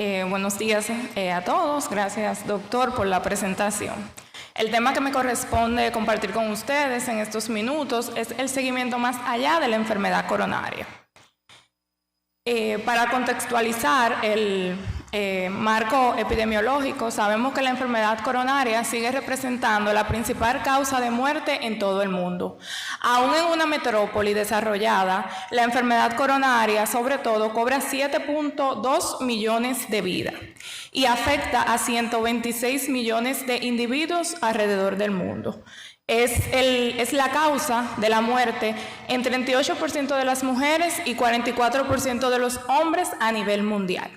Buenos días a todos. Gracias, doctor, por la presentación. El tema que me corresponde compartir con ustedes en estos minutos es el seguimiento más allá de la enfermedad coronaria. Para contextualizar el marco epidemiológico, sabemos que la enfermedad coronaria sigue representando la principal causa de muerte en todo el mundo. Aún en una metrópoli desarrollada, la enfermedad coronaria, sobre todo, cobra 7.2 millones de vidas y afecta a 126 millones de individuos alrededor del mundo. Es la causa de la muerte en 38% de las mujeres y 44% de los hombres a nivel mundial.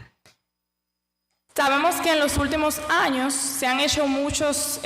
Sabemos que en los últimos años se han hecho muchas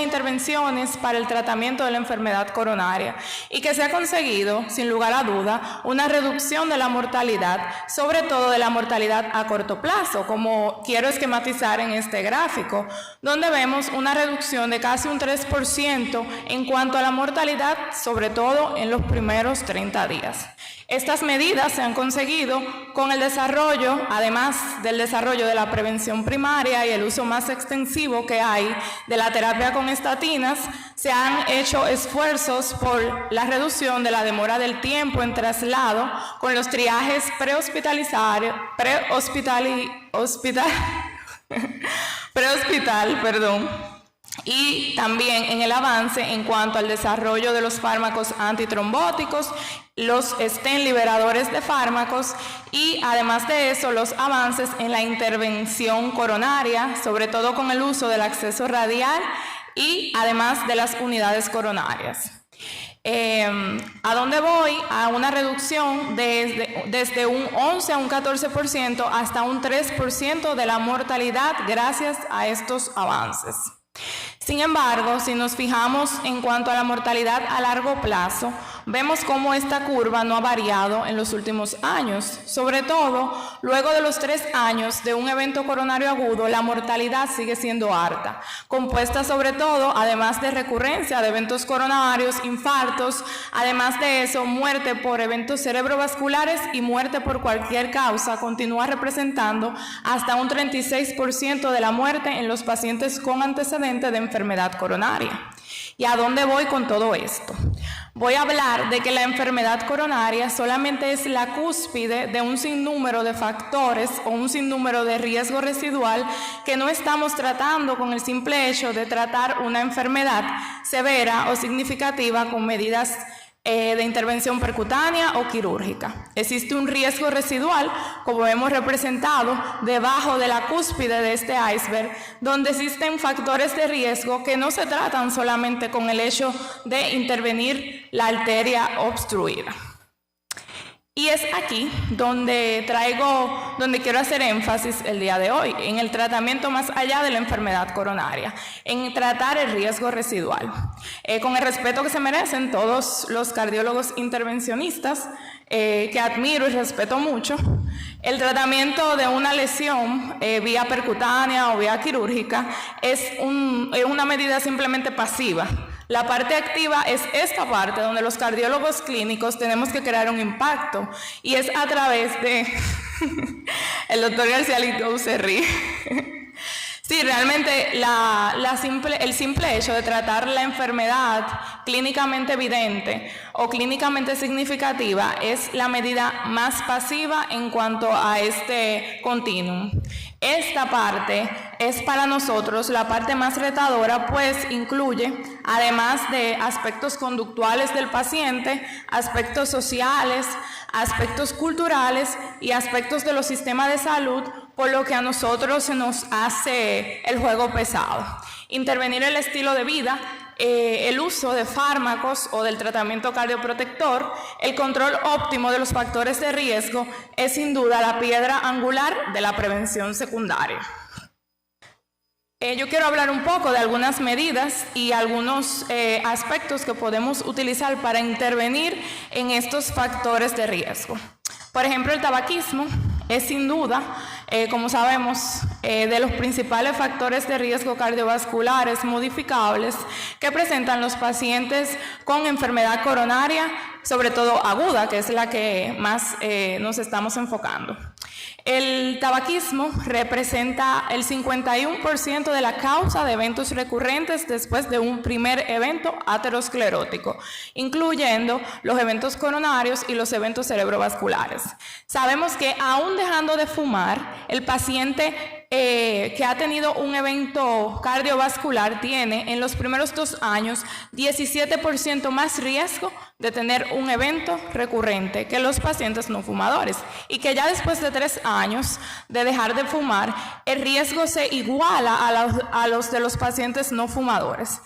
intervenciones para el tratamiento de la enfermedad coronaria y que se ha conseguido, sin lugar a duda, una reducción de la mortalidad, sobre todo de la mortalidad a corto plazo, como quiero esquematizar en este gráfico, donde vemos una reducción de casi un 3% en cuanto a la mortalidad, sobre todo en los primeros 30 días. Estas medidas se han conseguido con el desarrollo, además del desarrollo de la prevención primaria y el uso más extensivo que hay de la terapia con estatinas. Se han hecho esfuerzos por la reducción de la demora del tiempo en traslado con los triajes prehospital, y también en el avance en cuanto al desarrollo de los fármacos antitrombóticos, los stent liberadores de fármacos y además de eso los avances en la intervención coronaria, sobre todo con el uso del acceso radial y además de las unidades coronarias. ¿A dónde voy? A una reducción desde un 11 a un 14% hasta un 3% de la mortalidad gracias a estos avances. Sin embargo, si nos fijamos en cuanto a la mortalidad a largo plazo, vemos cómo esta curva no ha variado en los últimos años. Sobre todo, luego de los 3 años de un evento coronario agudo, la mortalidad sigue siendo alta, compuesta sobre todo, además de recurrencia de eventos coronarios, infartos, además de eso, muerte por eventos cerebrovasculares y muerte por cualquier causa, continúa representando hasta un 36% de la muerte en los pacientes con antecedentes de enfermedad coronaria. ¿Y a dónde voy con todo esto? Voy a hablar de que la enfermedad coronaria solamente es la cúspide de un sinnúmero de factores o un sinnúmero de riesgo residual que no estamos tratando con el simple hecho de tratar una enfermedad severa o significativa con medidas de intervención percutánea o quirúrgica. Existe un riesgo residual, como hemos representado, debajo de la cúspide de este iceberg, donde existen factores de riesgo que no se tratan solamente con el hecho de intervenir la arteria obstruida. Y es aquí donde quiero hacer énfasis el día de hoy, en el tratamiento más allá de la enfermedad coronaria, en tratar el riesgo residual. Con el respeto que se merecen todos los cardiólogos intervencionistas, que admiro y respeto mucho, el tratamiento de una lesión vía percutánea o vía quirúrgica es una medida simplemente pasiva. La parte activa es esta parte donde los cardiólogos clínicos tenemos que crear un impacto y es a través de... El doctor García Lito se ríe. Sí, realmente el simple hecho de tratar la enfermedad clínicamente evidente o clínicamente significativa es la medida más pasiva en cuanto a este continuum. Esta parte es para nosotros la parte más retadora, pues incluye, además de aspectos conductuales del paciente, aspectos sociales, aspectos culturales y aspectos de los sistemas de salud, por lo que a nosotros se nos hace el juego pesado. Intervenir el estilo de vida, el uso de fármacos o del tratamiento cardioprotector, el control óptimo de los factores de riesgo es sin duda la piedra angular de la prevención secundaria. Yo quiero hablar un poco de algunas medidas y algunos aspectos que podemos utilizar para intervenir en estos factores de riesgo. Por ejemplo, el tabaquismo es sin duda, como sabemos, de los principales factores de riesgo cardiovasculares modificables que presentan los pacientes con enfermedad coronaria sobre todo aguda, que es la que más nos estamos enfocando. El tabaquismo representa el 51% de la causa de eventos recurrentes después de un primer evento aterosclerótico, incluyendo los eventos coronarios y los eventos cerebrovasculares. Sabemos que aún dejando de fumar, el paciente que ha tenido un evento cardiovascular tiene en los primeros 2 años 17% más riesgo de tener un evento recurrente que los pacientes no fumadores, y que ya después de 3 años de dejar de fumar, el riesgo se iguala a los de los pacientes no fumadores.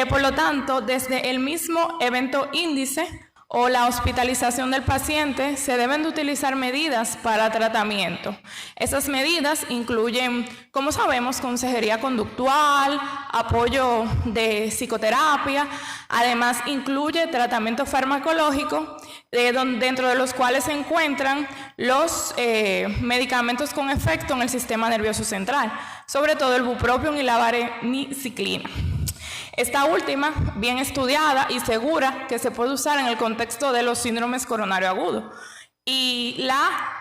Por lo tanto, desde el mismo evento índice o la hospitalización del paciente, se deben de utilizar medidas para tratamiento. Esas medidas incluyen, como sabemos, consejería conductual, apoyo de psicoterapia, además incluye tratamiento farmacológico, dentro de los cuales se encuentran los medicamentos con efecto en el sistema nervioso central, sobre todo el bupropión y la vareniciclina. Esta última, bien estudiada y segura, que se puede usar en el contexto de los síndromes coronario agudo. Y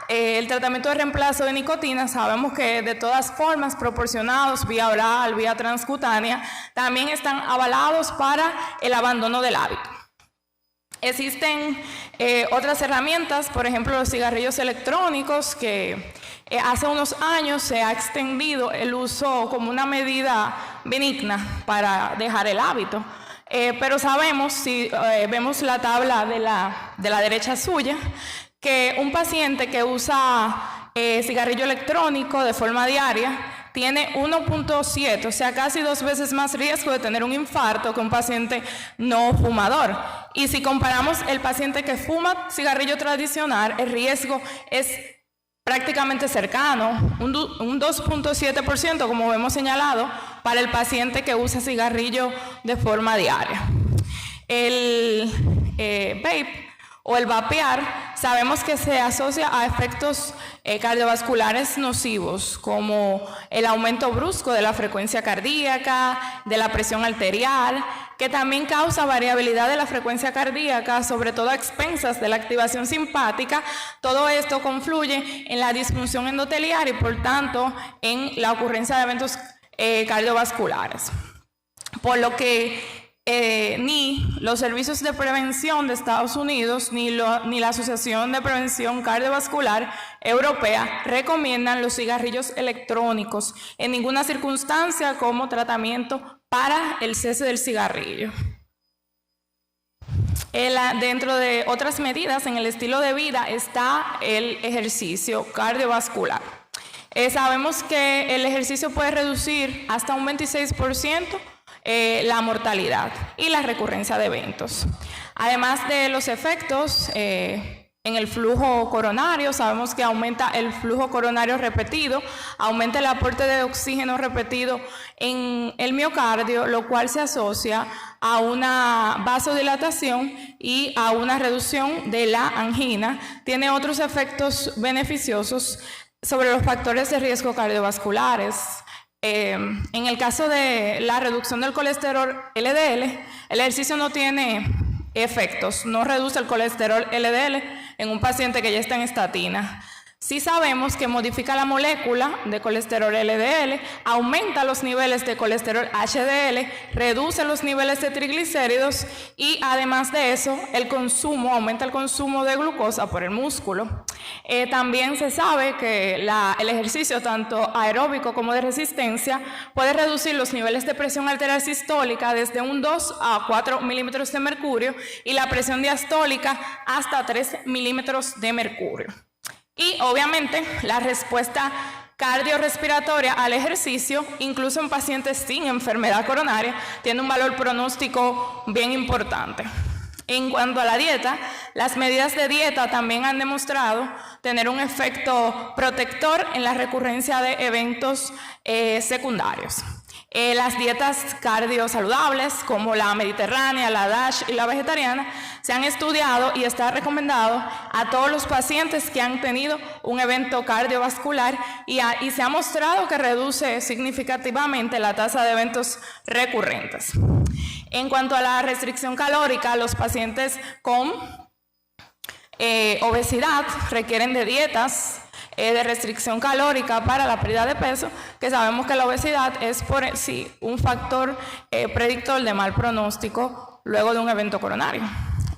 el tratamiento de reemplazo de nicotina, sabemos que de todas formas, proporcionados vía oral, vía transcutánea, también están avalados para el abandono del hábito. Existen otras herramientas, por ejemplo los cigarrillos electrónicos, que hace unos años se ha extendido el uso como una medida benigna para dejar el hábito. Pero sabemos, si vemos la tabla de la derecha suya, que un paciente que usa cigarrillo electrónico de forma diaria tiene 1.7, o sea, casi 2 veces más riesgo de tener un infarto que un paciente no fumador. Y si comparamos el paciente que fuma cigarrillo tradicional, el riesgo es prácticamente cercano, un 2.7%, como hemos señalado, para el paciente que usa cigarrillo de forma diaria. El vape o el vapear, sabemos que se asocia a efectos cardiovasculares nocivos, como el aumento brusco de la frecuencia cardíaca, de la presión arterial, que también causa variabilidad de la frecuencia cardíaca, sobre todo a expensas de la activación simpática. Todo esto confluye en la disfunción endotelial y, por tanto, en la ocurrencia de eventos cardiovasculares. Por lo que ni los servicios de prevención de Estados Unidos ni la Asociación de Prevención Cardiovascular Europea recomiendan los cigarrillos electrónicos en ninguna circunstancia como tratamiento para el cese del cigarrillo. Dentro de otras medidas en el estilo de vida está el ejercicio cardiovascular. Sabemos que el ejercicio puede reducir hasta un 26% la mortalidad y la recurrencia de eventos. Además de los efectos en el flujo coronario, sabemos que aumenta el flujo coronario repetido, aumenta el aporte de oxígeno repetido en el miocardio, lo cual se asocia a una vasodilatación y a una reducción de la angina. Tiene otros efectos beneficiosos sobre los factores de riesgo cardiovasculares. En el caso de la reducción del colesterol LDL, el ejercicio no tiene efectos, no reduce el colesterol LDL en un paciente que ya está en estatina. Sí sabemos que modifica la molécula de colesterol LDL, aumenta los niveles de colesterol HDL, reduce los niveles de triglicéridos y además de eso aumenta el consumo de glucosa por el músculo. También se sabe que el ejercicio tanto aeróbico como de resistencia puede reducir los niveles de presión arterial sistólica desde un 2 a 4 milímetros de mercurio y la presión diastólica hasta 3 milímetros de mercurio. Y obviamente la respuesta cardiorrespiratoria al ejercicio, incluso en pacientes sin enfermedad coronaria, tiene un valor pronóstico bien importante. En cuanto a la dieta, las medidas de dieta también han demostrado tener un efecto protector en la recurrencia de eventos secundarios. Las dietas cardiosaludables como la mediterránea, la DASH y la vegetariana se han estudiado y está recomendado a todos los pacientes que han tenido un evento cardiovascular y se ha mostrado que reduce significativamente la tasa de eventos recurrentes. En cuanto a la restricción calórica, los pacientes con obesidad requieren de dietas de restricción calórica para la pérdida de peso, que sabemos que la obesidad es por sí un factor predictor de mal pronóstico luego de un evento coronario.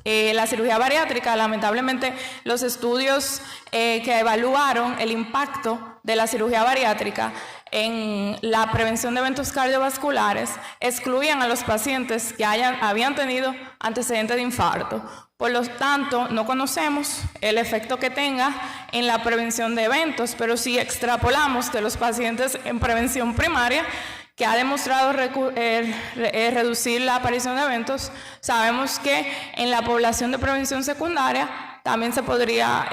La cirugía bariátrica, lamentablemente, los estudios que evaluaron el impacto de la cirugía bariátrica en la prevención de eventos cardiovasculares excluían a los pacientes que habían tenido antecedentes de infarto. Por lo tanto, no conocemos el efecto que tenga en la prevención de eventos, pero si extrapolamos que los pacientes en prevención primaria, que ha demostrado reducir la aparición de eventos, sabemos que en la población de prevención secundaria también se podría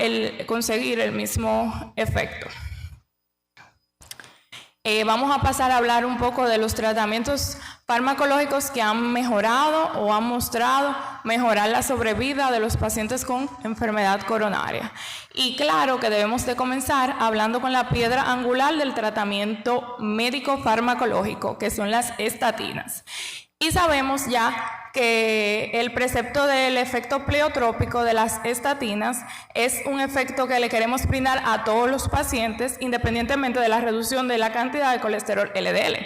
conseguir el mismo efecto. Vamos a pasar a hablar un poco de los tratamientos farmacológicos que han mejorado o han mostrado mejorar la sobrevida de los pacientes con enfermedad coronaria. Y claro que debemos de comenzar hablando con la piedra angular del tratamiento médico farmacológico, que son las estatinas. Y sabemos ya que el precepto del efecto pleiotrópico de las estatinas es un efecto que le queremos brindar a todos los pacientes independientemente de la reducción de la cantidad de colesterol LDL.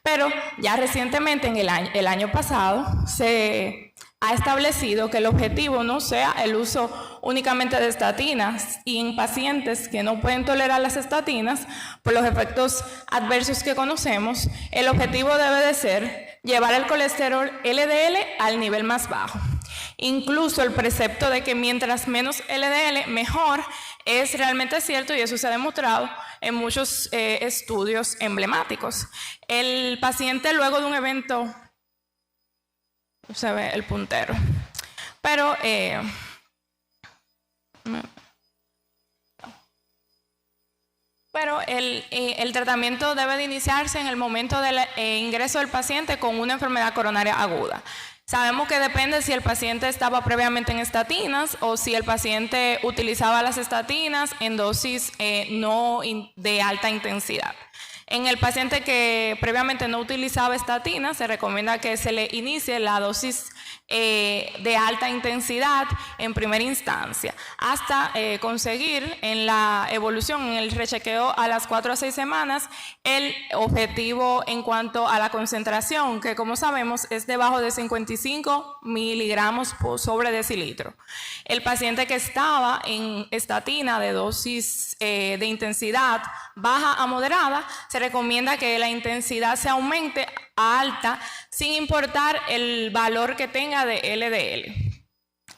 Pero ya recientemente, en el año pasado, se ha establecido que el objetivo no sea el uso únicamente de estatinas, y en pacientes que no pueden tolerar las estatinas por los efectos adversos que conocemos, el objetivo debe de ser llevar el colesterol LDL al nivel más bajo. Incluso el precepto de que mientras menos LDL mejor es realmente cierto, y eso se ha demostrado en muchos estudios emblemáticos. El paciente luego de un evento, se ve el puntero, pero el tratamiento debe de iniciarse en el momento del ingreso del paciente con una enfermedad coronaria aguda. Sabemos que depende si el paciente estaba previamente en estatinas o si el paciente utilizaba las estatinas en dosis no de alta intensidad. En el paciente que previamente no utilizaba estatinas, se recomienda que se le inicie la dosis de alta intensidad en primera instancia, hasta conseguir en la evolución, en el rechequeo a las 4 a 6 semanas, el objetivo en cuanto a la concentración, que como sabemos es debajo de 55 miligramos sobre decilitro. El paciente que estaba en estatina de dosis de intensidad baja a moderada, se recomienda que la intensidad se aumente a alta sin importar el valor que tenga de LDL.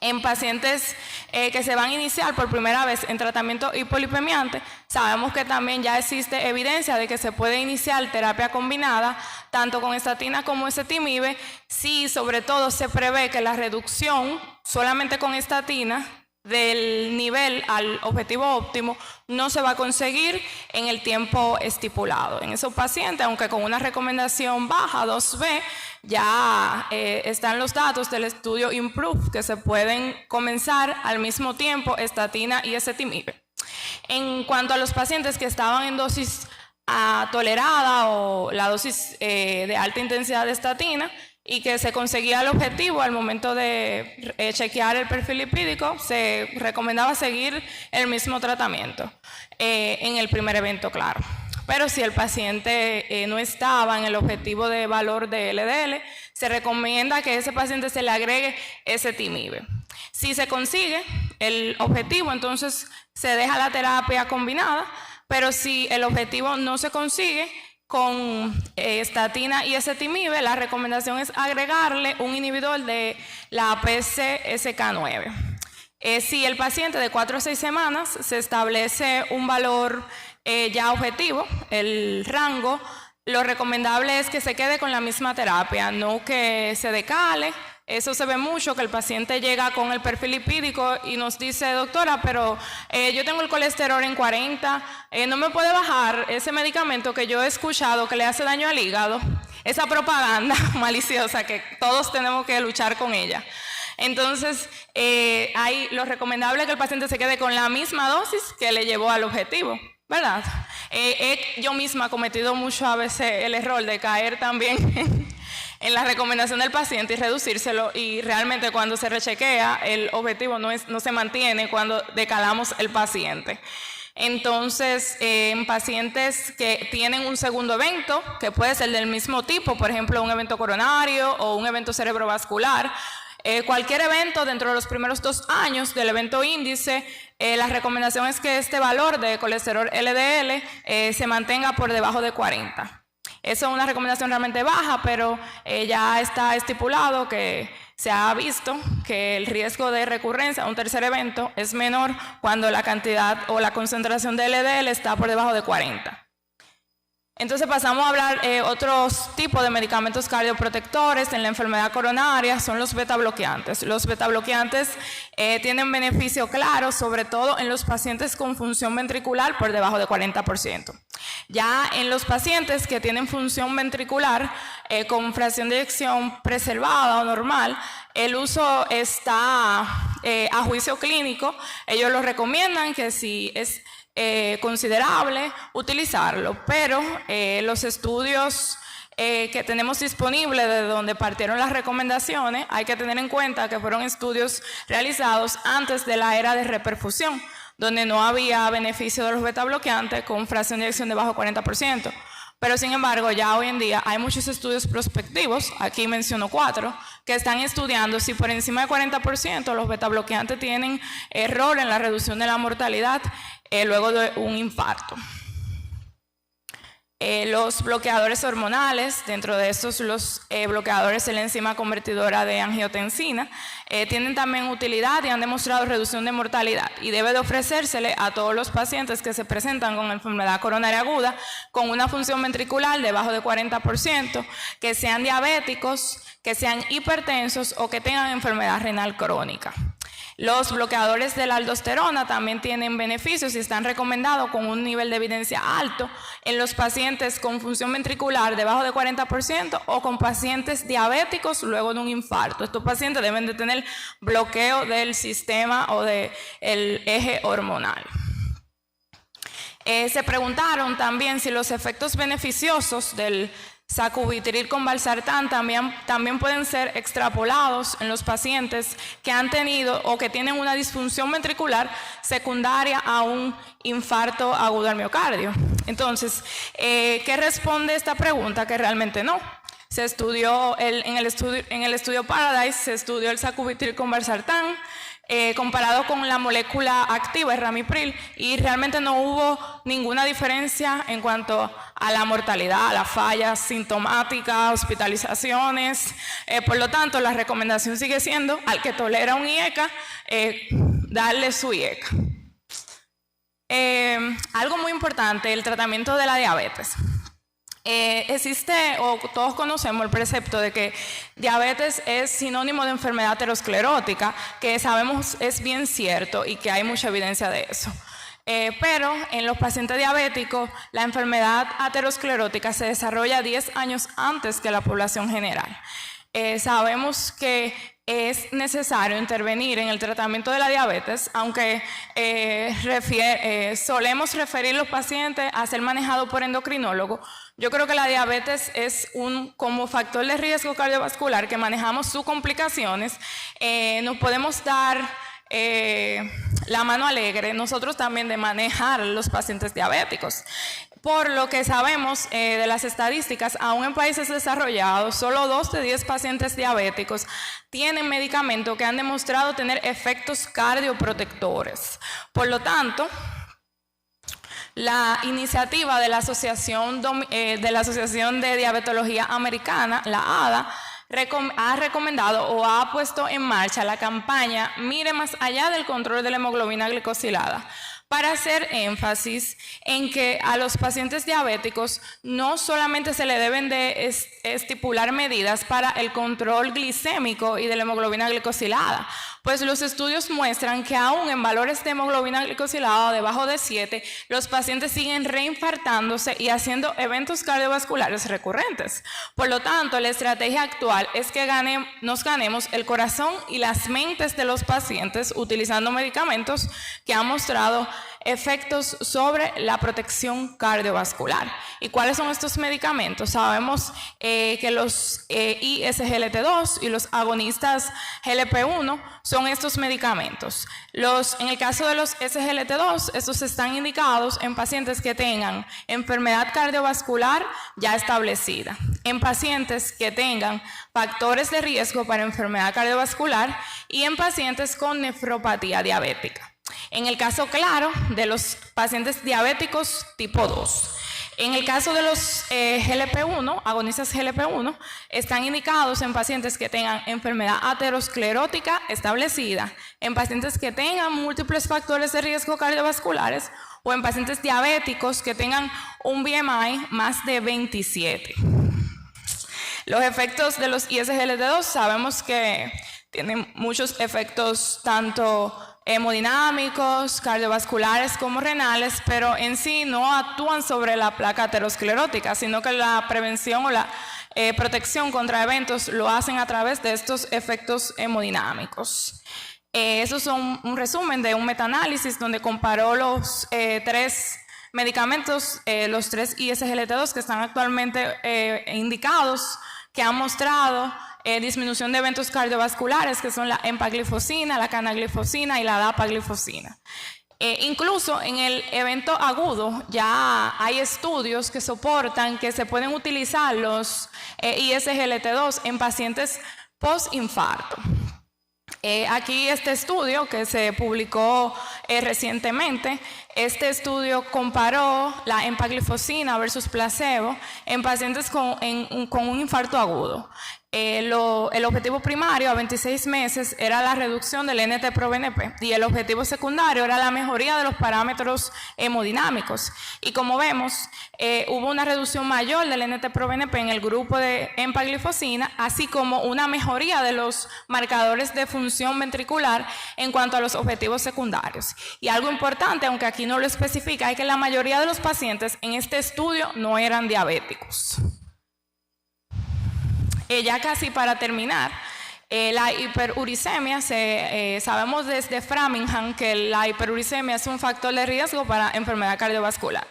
En pacientes que se van a iniciar por primera vez en tratamiento hipolipemiante, sabemos que también ya existe evidencia de que se puede iniciar terapia combinada tanto con estatina como ezetimibe, si sobre todo se prevé que la reducción solamente con estatina del nivel al objetivo óptimo no se va a conseguir en el tiempo estipulado. En esos pacientes, aunque con una recomendación baja, 2B, ya están los datos del estudio IMPROVE que se pueden comenzar al mismo tiempo estatina y ezetimibe. En cuanto a los pacientes que estaban en dosis tolerada o la dosis de alta intensidad de estatina, y que se conseguía el objetivo al momento de chequear el perfil lipídico, se recomendaba seguir el mismo tratamiento en el primer evento, claro. Pero si el paciente no estaba en el objetivo de valor de LDL, se recomienda que a ese paciente se le agregue ezetimibe. Si se consigue el objetivo, entonces se deja la terapia combinada, pero si el objetivo no se consigue con estatina y ezetimibe, la recomendación es agregarle un inhibidor de la PCSK9. Si el paciente de 4 a 6 semanas se establece un valor ya objetivo, el rango, lo recomendable es que se quede con la misma terapia, no que se decale. Eso se ve mucho, que el paciente llega con el perfil lipídico y nos dice: doctora, pero yo tengo el colesterol en 40, no me puede bajar ese medicamento que yo he escuchado que le hace daño al hígado. Esa propaganda maliciosa que todos tenemos que luchar con ella. Entonces, lo recomendable es que el paciente se quede con la misma dosis que le llevó al objetivo, ¿verdad? Yo misma he cometido mucho a veces el error de caer también en la recomendación del paciente y reducírselo, y realmente cuando se rechequea el objetivo no se mantiene cuando decalamos el paciente. Entonces, en pacientes que tienen un segundo evento, que puede ser del mismo tipo, por ejemplo, un evento coronario o un evento cerebrovascular, cualquier evento dentro de los primeros 2 años del evento índice, la recomendación es que este valor de colesterol LDL se mantenga por debajo de 40. Eso es una recomendación realmente baja, pero ya está estipulado que se ha visto que el riesgo de recurrencia a un tercer evento es menor cuando la cantidad o la concentración de LDL está por debajo de 40. Entonces pasamos a hablar otros tipos de medicamentos cardioprotectores en la enfermedad coronaria, son los betabloqueantes. Los betabloqueantes tienen beneficio claro, sobre todo en los pacientes con función ventricular por debajo de 40%. Ya en los pacientes que tienen función ventricular con fracción de eyección preservada o normal, el uso está a juicio clínico. Ellos lo recomiendan que si es considerable utilizarlo, pero los estudios que tenemos disponibles de donde partieron las recomendaciones, hay que tener en cuenta que fueron estudios realizados antes de la era de reperfusión, donde no había beneficio de los betabloqueantes con fracción de eyección de bajo 40%. Pero sin embargo, ya hoy en día hay muchos estudios prospectivos, aquí menciono 4, que están estudiando si por encima de 40% los betabloqueantes tienen error en la reducción de la mortalidad luego de un infarto. Los bloqueadores hormonales, dentro de estos los bloqueadores de la enzima convertidora de angiotensina, tienen también utilidad y han demostrado reducción de mortalidad, y debe de ofrecérsele a todos los pacientes que se presentan con enfermedad coronaria aguda con una función ventricular debajo de 40%, que sean diabéticos, que sean hipertensos o que tengan enfermedad renal crónica. Los bloqueadores de la aldosterona también tienen beneficios y están recomendados con un nivel de evidencia alto en los pacientes con función ventricular debajo de 40% o con pacientes diabéticos luego de un infarto. Estos pacientes deben de tener bloqueo del sistema o del eje hormonal. Se preguntaron también si los efectos beneficiosos del sacubitril con valsartán también pueden ser extrapolados en los pacientes que han tenido o que tienen una disfunción ventricular secundaria a un infarto agudo al miocardio. Entonces, ¿qué responde esta pregunta? Que realmente no. Se estudió en el estudio Paradise, se estudió el sacubitril con valsartán comparado con la molécula activa, el ramipril, y realmente no hubo ninguna diferencia en cuanto a la mortalidad, a las fallas sintomáticas, hospitalizaciones. Por lo tanto, la recomendación sigue siendo al que tolera un IECA, darle su IECA. Algo muy importante, el tratamiento de la diabetes. Existe, o todos conocemos el precepto de que diabetes es sinónimo de enfermedad aterosclerótica, que sabemos es bien cierto y que hay mucha evidencia de eso. Pero en los pacientes diabéticos, la enfermedad aterosclerótica se desarrolla 10 años antes que la población general. Sabemos que es necesario intervenir en el tratamiento de la diabetes, aunque solemos referir a los pacientes a ser manejados por endocrinólogo. Yo creo que la diabetes es como factor de riesgo cardiovascular que manejamos sus complicaciones. Nos podemos dar la mano alegre nosotros también de manejar los pacientes diabéticos. Por lo que sabemos de las estadísticas, aún en países desarrollados, solo 2 de 10 pacientes diabéticos tienen medicamentos que han demostrado tener efectos cardioprotectores. Por lo tanto, la iniciativa de la Asociación de Diabetología Americana, la ADA, ha recomendado o ha puesto en marcha la campaña Mire más allá del control de la hemoglobina glicosilada, para hacer énfasis en que a los pacientes diabéticos no solamente se le deben de estipular medidas para el control glicémico y de la hemoglobina glicosilada, pues los estudios muestran que aún en valores de hemoglobina glicosilada debajo de 7, los pacientes siguen reinfartándose y haciendo eventos cardiovasculares recurrentes. Por lo tanto, la estrategia actual es que nos ganemos el corazón y las mentes de los pacientes utilizando medicamentos que han mostrado efectos sobre la protección cardiovascular. ¿Y cuáles son estos medicamentos? Sabemos que los ISGLT2 y los agonistas GLP-1 son estos medicamentos. En el caso de los SGLT2, estos están indicados en pacientes que tengan enfermedad cardiovascular ya establecida, en pacientes que tengan factores de riesgo para enfermedad cardiovascular y en pacientes con nefropatía diabética. En el caso claro de los pacientes diabéticos tipo 2. En el caso de los GLP-1, agonistas GLP-1, están indicados en pacientes que tengan enfermedad aterosclerótica establecida, en pacientes que tengan múltiples factores de riesgo cardiovasculares o en pacientes diabéticos que tengan un BMI más de 27. Los efectos de los ISGLT2 sabemos que tienen muchos efectos tanto hemodinámicos, cardiovasculares como renales, pero en sí no actúan sobre la placa aterosclerótica, sino que la prevención o la protección contra eventos lo hacen a través de estos efectos hemodinámicos. Esos son un resumen de un metaanálisis donde comparó los 3 medicamentos, los 3 ISGLT2 que están actualmente indicados, que han mostrado disminución de eventos cardiovasculares, que son la empaglifosina, la canaglifosina y la dapaglifosina. Incluso en el evento agudo ya hay estudios que soportan que se pueden utilizar los ISGLT2 en pacientes post-infarto. Aquí este estudio que se publicó recientemente, este estudio comparó la empaglifosina versus placebo en pacientes con un infarto agudo. El objetivo primario a 26 meses era la reducción del NT-proBNP y el objetivo secundario era la mejoría de los parámetros hemodinámicos. Y como vemos, hubo una reducción mayor del NT-proBNP en el grupo de empaglifosina, así como una mejoría de los marcadores de función ventricular en cuanto a los objetivos secundarios. Y algo importante, aunque aquí no lo especifica, es que la mayoría de los pacientes en este estudio no eran diabéticos. Ya casi para terminar, la hiperuricemia, sabemos desde Framingham que la hiperuricemia es un factor de riesgo para enfermedad cardiovascular.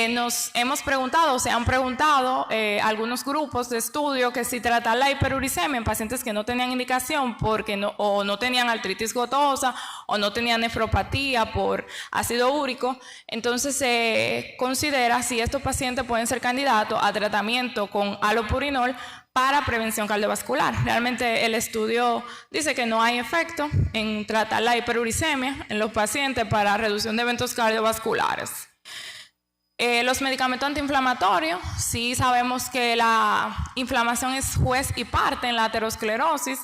Nos hemos preguntado, se han preguntado algunos grupos de estudio que si tratar la hiperuricemia en pacientes que no tenían indicación porque o no tenían artritis gotosa o no tenían nefropatía por ácido úrico, entonces se considera si estos pacientes pueden ser candidatos a tratamiento con allopurinol para prevención cardiovascular. Realmente el estudio dice que no hay efecto en tratar la hiperuricemia en los pacientes para reducción de eventos cardiovasculares. Los medicamentos antiinflamatorios, sí sabemos que la inflamación es juez y parte en la aterosclerosis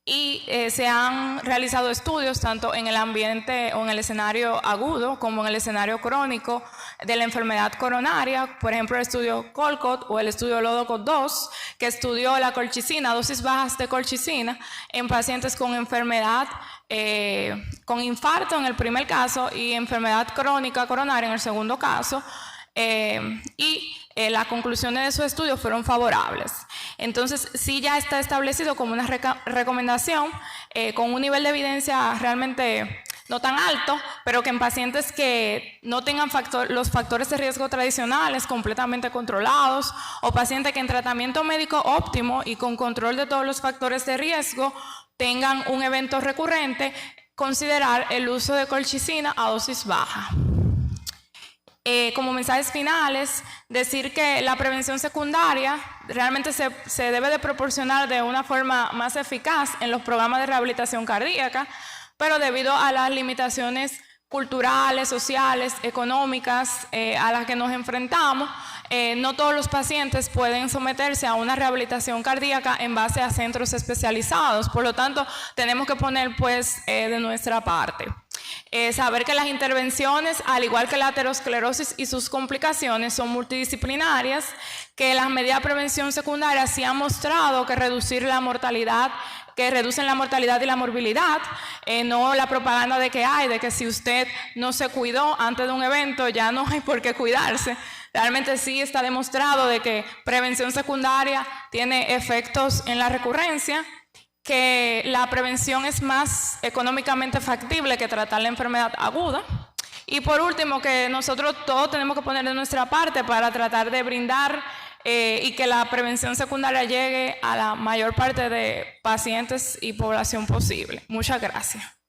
y se han realizado estudios tanto en el ambiente o en el escenario agudo como en el escenario crónico de la enfermedad coronaria. Por ejemplo, el estudio Colcott o el estudio Lodocott 2, que estudió la colchicina, dosis bajas de colchicina en pacientes con enfermedad, con infarto en el primer caso y enfermedad crónica coronaria en el segundo caso. Las conclusiones de su estudio fueron favorables. Entonces, sí ya está establecido como una recomendación con un nivel de evidencia realmente no tan alto, pero que en pacientes que no tengan los factores de riesgo tradicionales completamente controlados o pacientes que en tratamiento médico óptimo y con control de todos los factores de riesgo tengan un evento recurrente, considerar el uso de colchicina a dosis baja. Como mensajes finales, decir que la prevención secundaria realmente se debe de proporcionar de una forma más eficaz en los programas de rehabilitación cardíaca, pero debido a las limitaciones culturales, sociales, económicas a las que nos enfrentamos, no todos los pacientes pueden someterse a una rehabilitación cardíaca en base a centros especializados. Por lo tanto, tenemos que poner de nuestra parte. Saber que las intervenciones, al igual que la aterosclerosis y sus complicaciones, son multidisciplinarias, que las medidas de prevención secundaria sí han mostrado que reducen la mortalidad y la morbilidad, no la propaganda de que si usted no se cuidó antes de un evento ya no hay por qué cuidarse. Realmente sí está demostrado de que prevención secundaria tiene efectos en la recurrencia, que la prevención es más económicamente factible que tratar la enfermedad aguda Y por último, que nosotros todos tenemos que poner de nuestra parte para tratar de brindar y que la prevención secundaria llegue a la mayor parte de pacientes y población posible. Muchas gracias.